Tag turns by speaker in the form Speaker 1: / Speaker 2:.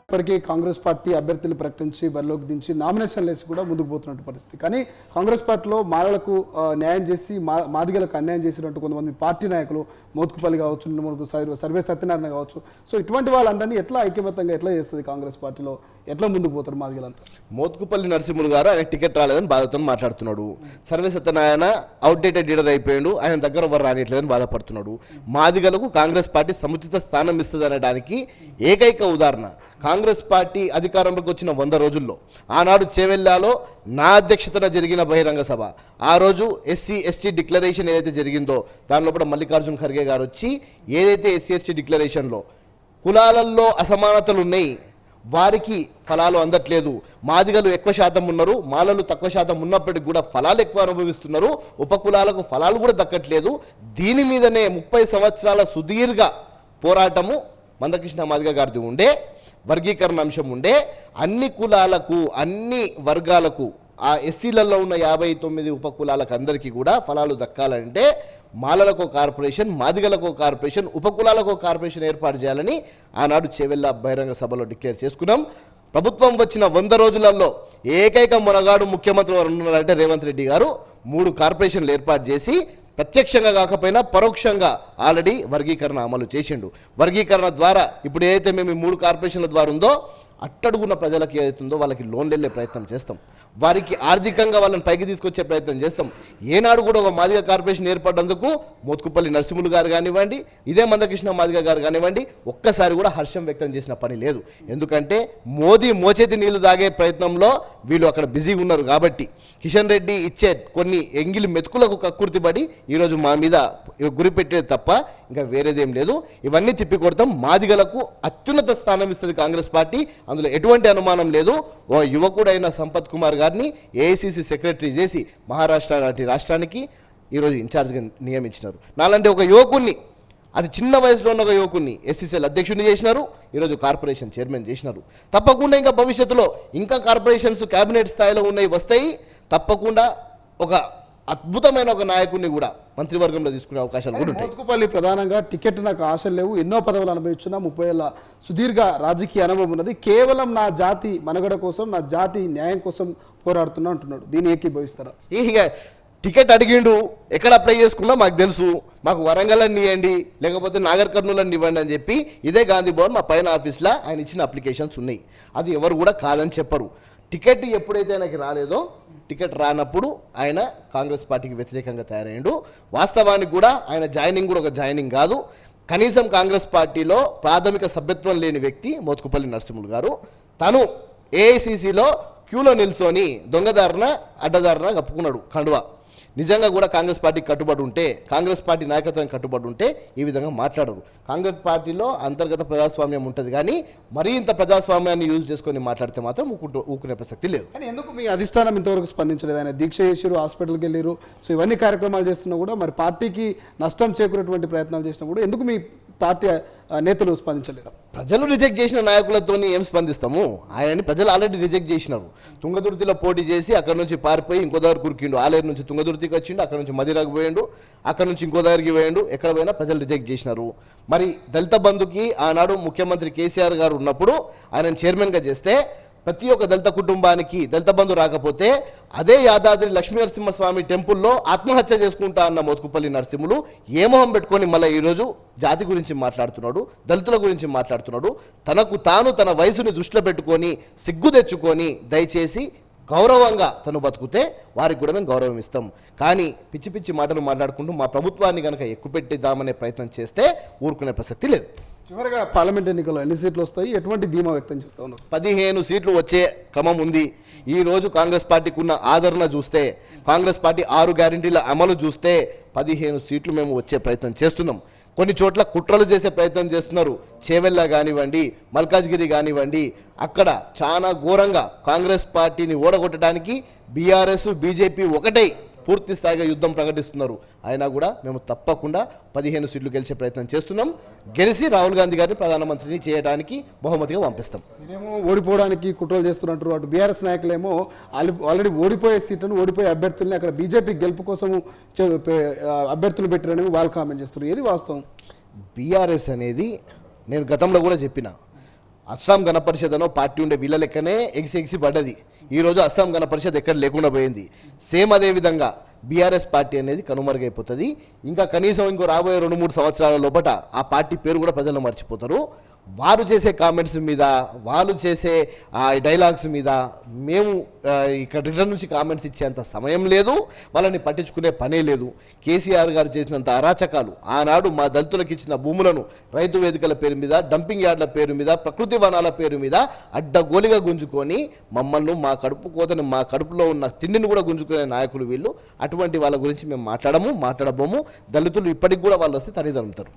Speaker 1: ఇప్పటికే కాంగ్రెస్ పార్టీ అభ్యర్థులు ప్రకటించి బరిలోకి దించి నామినేషన్లు వేసి కూడా ముందుకు పోతున్నట్టు పరిస్థితి. కానీ కాంగ్రెస్ పార్టీలో మాలలకు న్యాయం చేసి మాదిగలకు అన్యాయం చేసినట్టు కొంతమంది పార్టీ నాయకులు మోత్కుపల్లి కావచ్చు, సర్వే సత్యనారాయణ కావచ్చు. సో ఇటువంటి వాళ్ళందరినీ ఎట్లా ఐక్యమత్యంగా ఎట్లా చేస్తుంది కాంగ్రెస్ పార్టీలో, ఎట్లా ముందుకు పోతారు మాదిగలంతా?
Speaker 2: మోత్కుపల్లి నరసింహులు గారు ఆయన టికెట్ రాలేదని బాధతో మాట్లాడుతున్నాడు. సర్వే సత్యనారాయణ అవుట్డేటెడ్ లీడర్ అయిపోయాడు, ఆయన దగ్గర ఎవరు రానియట్లేదని బాధపడుతున్నాడు. మాదిగలకు కాంగ్రెస్ పార్టీ సముచిత స్థానం ఇస్తుంది అనడానికి ఏకైక ఉదాహరణ కాంగ్రెస్ పార్టీ అధికారంలోకి వచ్చిన 100 రోజుల్లో ఆనాడు చేవెళ్లాలో నా అధ్యక్షతన జరిగిన బహిరంగ సభ. ఆ రోజు ఎస్సీ ఎస్టీ డిక్లరేషన్ ఏదైతే జరిగిందో దానిలో కూడా మల్లికార్జున్ ఖర్గే గారు వచ్చి ఏదైతే ఎస్సీ ఎస్టీ డిక్లరేషన్లో కులాలలో అసమానతలు ఉన్నాయి, వారికి ఫలాలు అందట్లేదు, మాదిగలు ఎక్కువ శాతం ఉన్నారు, మాలలు తక్కువ శాతం ఉన్నప్పటికీ కూడా ఫలాలు ఎక్కువ అనుభవిస్తున్నారు, ఉపకులాలకు ఫలాలు కూడా దక్కట్లేదు, దీని మీదనే 30 సంవత్సరాల సుదీర్ఘ పోరాటము మందకృష్ణ మాదిగ గారిది ఉండే, వర్గీకరణ అంశం ఉండే, అన్ని కులాలకు అన్ని వర్గాలకు ఆ ఎస్సీలలో ఉన్న 59 ఉపకులాలకు అందరికీ కూడా ఫలాలు దక్కాలంటే మాలలకు కార్పొరేషన్, మాదిగలకు కార్పొరేషన్, ఉపకులాలకు కార్పొరేషన్ ఏర్పాటు చేయాలని ఆనాడు చేవెళ్ళ బహిరంగ సభలో డిక్లేర్ చేసుకున్నాం. ప్రభుత్వం వచ్చిన 100 రోజులలో ఏకైక మొనగాడు ముఖ్యమంత్రి వారు ఉన్నారంటే రేవంత్ రెడ్డి గారు 3 కార్పొరేషన్లు ఏర్పాటు చేసి ప్రత్యక్షంగా కాకపోయినా పరోక్షంగా ఆల్రెడీ వర్గీకరణ అమలు చేసిండు. వర్గీకరణ ద్వారా ఇప్పుడు ఏదైతే మేము 3 కార్పొరేషన్ల ద్వారా ఉందో అట్టడుగున్న ప్రజలకు ఏదైతుందో వాళ్ళకి లోన్లు వెళ్ళే ప్రయత్నం చేస్తాం, వారికి ఆర్థికంగా వాళ్ళని పైకి తీసుకొచ్చే ప్రయత్నం చేస్తాం. ఏనాడు కూడా ఒక మాదిగ కార్పొరేషన్ ఏర్పడ్డందుకు మోత్కుపల్లి నరసింహులు గారు కానివ్వండి, ఇదే మందకృష్ణ మాదిగ గారు కానివ్వండి, ఒక్కసారి కూడా హర్షం వ్యక్తం చేసిన పని లేదు. ఎందుకంటే మోదీ మోచేతి నీళ్లు తాగే ప్రయత్నంలో వీళ్ళు అక్కడ బిజీగా ఉన్నారు కాబట్టి కిషన్ రెడ్డి ఇచ్చే కొన్ని ఎంగిలి మెతుకులకు కక్కుర్తిపడి ఈరోజు మా మీద గురి పెట్టేది తప్ప ఇంకా వేరేదేం లేదు. ఇవన్నీ తిప్పికొడతాం. మాదిగలకు అత్యున్నత స్థానం ఇస్తుంది కాంగ్రెస్ పార్టీ, అందులో ఎటువంటి అనుమానం లేదు. ఓ యువకుడైన సంపత్ కుమార్ గారిని ఏఐసిసి సెక్రటరీ చేసి మహారాష్ట్ర లాంటి రాష్ట్రానికి ఈరోజు ఇన్ఛార్జ్గా నియమించినారు. నాలంటే ఒక యువకుడిని, అది చిన్న వయసులో ఉన్న ఒక యువకుడిని ఎస్సీసీఎల్ అధ్యక్షుడిని చేసినారు, ఈరోజు కార్పొరేషన్ చైర్మన్ చేసినారు. తప్పకుండా ఇంకా భవిష్యత్తులో ఇంకా కార్పొరేషన్స్ క్యాబినెట్ స్థాయిలో ఉన్నాయి, వస్తాయి. తప్పకుండా ఒక అద్భుతమైన ఒక నాయకుడిని కూడా మంత్రివర్గంలో తీసుకునే అవకాశాలు కూడా ఉంటాయి.
Speaker 1: మోత్కుపల్లి ప్రధానంగా టికెట్ నాకు ఆశలు లేవు, ఎన్నో పదవులు అనుభవించిన 30 ఏళ్ళ సుదీర్ఘ రాజకీయ అనుభవం ఉన్నది, కేవలం నా జాతి మనుగడ కోసం, నా జాతి న్యాయం కోసం పోరాడుతున్నా అంటున్నాడు. దీన్ని ఏకీభవిస్తారా?
Speaker 2: ఇక టికెట్ అడిగిండు, ఎక్కడ అప్లై చేసుకున్నా మాకు తెలుసు, మాకు వరంగల్ అని ఇవ్వండి లేకపోతే నాగర్ కర్నూలు అని ఇవ్వండి అని చెప్పి ఇదే గాంధీ భవన్ మా పైన ఆఫీస్లో ఆయన ఇచ్చిన అప్లికేషన్స్ ఉన్నాయి. అది ఎవరు కూడా కాదని చెప్పరు. టికెట్ ఎప్పుడైతే ఆయనకి రాలేదో, టికెట్ రానప్పుడు ఆయన కాంగ్రెస్ పార్టీకి వ్యతిరేకంగా తయారయ్యాడు. వాస్తవానికి కూడా ఆయన జాయినింగ్ కూడా ఒక జాయినింగ్ కాదు, కనీసం కాంగ్రెస్ పార్టీలో ప్రాథమిక సభ్యత్వం లేని వ్యక్తి మోత్కుపల్లి నరసింహులు గారు. తను ఏఐసిసిలో క్యూలో నిల్చొని దొంగదారిన అడ్డదారిన కప్పుకున్నాడు కండువా. నిజంగా కూడా కాంగ్రెస్ పార్టీకి కట్టుబడి ఉంటే, కాంగ్రెస్ పార్టీ నాయకత్వానికి కట్టుబడి ఉంటే ఈ విధంగా మాట్లాడరు. కాంగ్రెస్ పార్టీలో అంతర్గత ప్రజాస్వామ్యం ఉంటుంది, కానీ మరీ ఇంత ప్రజాస్వామ్యాన్ని యూజ్ చేసుకొని మాట్లాడితే మాత్రం ఊకునే ప్రసక్తి లేదు.
Speaker 1: కానీ ఎందుకు మీ అధిష్టానం ఇంతవరకు స్పందించలేదు? ఆయన దీక్ష చేసారు, హాస్పిటల్కి వెళ్ళారు, సో ఇవన్నీ కార్యక్రమాలు చేస్తున్నా కూడా, మరి పార్టీకి నష్టం చేకూరేటువంటి ప్రయత్నాలు చేసినా కూడా ఎందుకు మీ పార్టీ నేతలు స్పందించలేరు?
Speaker 2: ప్రజలు రిజెక్ట్ చేసిన నాయకులతో ఏం స్పందిస్తాము? ఆయనని ప్రజలు ఆల్రెడీ రిజెక్ట్ చేసినారు. తుంగదుర్తిలో పోటీ చేసి అక్కడ నుంచి పారిపోయి ఇంకో దగ్గర కురికిండు. ఆలేరు నుంచి తుంగదుర్తికి వచ్చిండు, అక్కడ నుంచి మదిరాకు పోయిండు, అక్కడ నుంచి ఇంకో దగ్గరికి పోయిండు. ఎక్కడ పోయినా ప్రజలు రిజెక్ట్ చేసినారు. మరి దళిత బంధుకి ఆనాడు ముఖ్యమంత్రి కేసీఆర్ గారు ఉన్నప్పుడు ఆయనను చైర్మన్గా చేస్తే ప్రతి ఒక్క దళిత కుటుంబానికి దళిత బంధు రాకపోతే అదే యాదాద్రి లక్ష్మీనరసింహస్వామి టెంపుల్లో ఆత్మహత్య చేసుకుంటా అన్న మోత్కుపల్లి నరసింహులు ఏ మొహం పెట్టుకొని మళ్ళీ ఈరోజు జాతి గురించి మాట్లాడుతున్నాడు, దళితుల గురించి మాట్లాడుతున్నాడు. తనకు తాను తన వయసుని దృష్టిలో పెట్టుకొని సిగ్గు తెచ్చుకొని దయచేసి గౌరవంగా తను బతుకుతే వారికి కూడా మేము గౌరవం ఇస్తాం. కానీ పిచ్చి పిచ్చి మాటలు మాట్లాడుకుంటూ మా ప్రభుత్వాన్ని కనుక ఎక్కుపెట్టిద్దామనే ప్రయత్నం చేస్తే ఊరుకునే ప్రసక్తి లేదు.
Speaker 1: చివరిగా పార్లమెంట్ ఎన్నికల్లో ఎన్ని సీట్లు వస్తాయి, ఎటువంటి ధీమా వ్యక్తం చేస్తూ ఉన్నారు?
Speaker 2: 15 సీట్లు వచ్చే క్రమం ఉంది. ఈరోజు కాంగ్రెస్ పార్టీకి ఉన్న ఆదరణ చూస్తే, కాంగ్రెస్ పార్టీ 6 గ్యారెంటీల అమలు చూస్తే 15 సీట్లు మేము వచ్చే ప్రయత్నం చేస్తున్నాం. కొన్ని చోట్ల కుట్రలు చేసే ప్రయత్నం చేస్తున్నారు. చేవెళ్ళ కానివ్వండి, మల్కాజ్గిరి కానివ్వండి, అక్కడ చాలా ఘోరంగా కాంగ్రెస్ పార్టీని ఓడగొట్టడానికి బీఆర్ఎస్ బీజేపీ ఒకటై పూర్తి స్థాయిగా యుద్ధం ప్రకటిస్తున్నారు. అయినా కూడా మేము తప్పకుండా 15 సీట్లు గెలిచే ప్రయత్నం చేస్తున్నాం. గెలిచి రాహుల్ గాంధీ గారిని ప్రధానమంత్రిని చేయడానికి బహుమతిగా పంపిస్తాం.
Speaker 1: మీరేమో ఓడిపోవడానికి కుట్రలు చేస్తున్నట్టు, అటు బీఆర్ఎస్ నాయకులేమో ఆల్రెడీ ఓడిపోయే సీట్లను, ఓడిపోయే అభ్యర్థుల్ని అక్కడ బీజేపీ గెలుపు కోసం అభ్యర్థులు పెట్టారని వాళ్ళు కామెంట్ చేస్తున్నారు. ఏది వాస్తవం?
Speaker 2: బీఆర్ఎస్ అనేది నేను గతంలో కూడా చెప్పిన, అస్సాం గణ పరిషత్ అనో పార్టీ ఉండే వీళ్ళ లెక్కనే ఎగిసి పడ్డది. ఈరోజు అస్సాం గణ పరిషత్ ఎక్కడ లేకుండా పోయింది. సేమ్ అదే విధంగా బీఆర్ఎస్ పార్టీ అనేది కనుమరుగైపోతుంది. ఇంకా కనీసం ఇంకో రాబోయే 2-3 సంవత్సరాల లోపల ఆ పార్టీ పేరు కూడా ప్రజలు మర్చిపోతారు. వారు చేసే కామెంట్స్ మీద, వాళ్ళు చేసే డైలాగ్స్ మీద మేము ఇక్కడ రిటర్న్ నుంచి కామెంట్స్ ఇచ్చేంత సమయం లేదు, వాళ్ళని పట్టించుకునే పనే లేదు. కేసీఆర్ గారు చేసినంత అరాచకాలు, ఆనాడు మా దళితులకు ఇచ్చిన భూములను రైతు వేదికల పేరు మీద, డంపింగ్ యార్డ్ల పేరు మీద, ప్రకృతి వనాల పేరు మీద అడ్డగోలిగా గుంజుకొని మమ్మల్ని మా కడుపు కోతని, మా కడుపులో ఉన్న తిండిని కూడా గుంజుకునే నాయకులు వీళ్ళు. అటువంటి వాళ్ళ గురించి మేము మాట్లాడబోము. దళితులు ఇప్పటికి కూడా వాళ్ళు వస్తే తల్లిదండ్రుతారు.